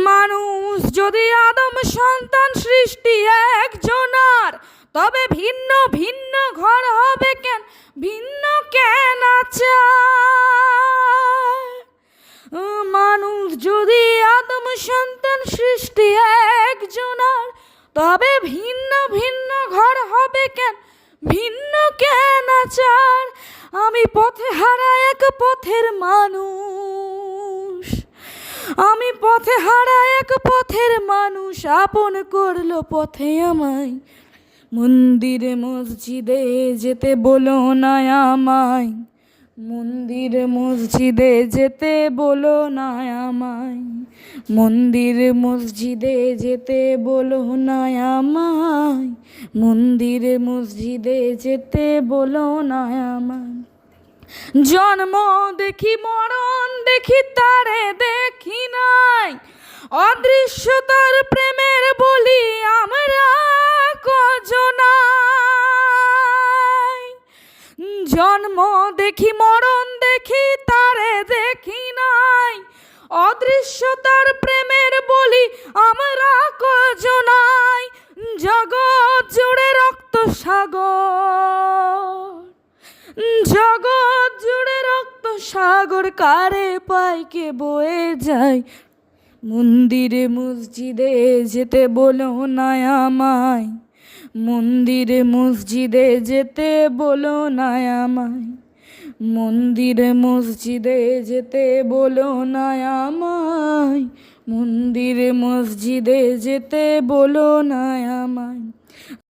মানুষ যদি আদম সন্তান সৃষ্টি একজনার, তবে ভিন্ন ভিন্ন ঘর হবে কেন, ভিন্ন কেন আচার? মানুষ যদি আদম সন্তান সৃষ্টি একজনার, তবে ভিন্ন ভিন্ন ঘর হবে কেন, ভিন্ন কেন আচার? আমি পথে হারা এক পথের মানুষ, আমি পথে হারা এক পথের মানুষ, আপন করলো পথে আমায়। মন্দিরে মসজিদে যেতে বলো না আমায়, মন্দিরে মসজিদে যেতে বলো না আমায়, মন্দিরে মসজিদে যেতে বলো না আমায়, মন্দিরে মসজিদে যেতে বলো না আমায়। জন্ম দেখি মরণ দেখি তারে দেখি নাই, অদৃশ্যতার প্রেমের বলি আমরা কজনাই। জন্ম দেখি মরণ দেখি তারে দেখি নাই, অদৃশ্যতার প্রেমের বলি আমরা কজনাই। জগৎ জুড়ে রক্ত সাগর, জগৎ জুড়ে রক্ত সাগর, কারে পায় কে বয়ে যায়। মন্দিরে মসজিদে যেতে বলো না আমায়, মন্দিরে মসজিদে যেতে বলো না আমায়, মন্দিরে মসজিদে যেতে বলো না আমায়, মন্দিরে মসজিদে যেতে বলো না আমায়।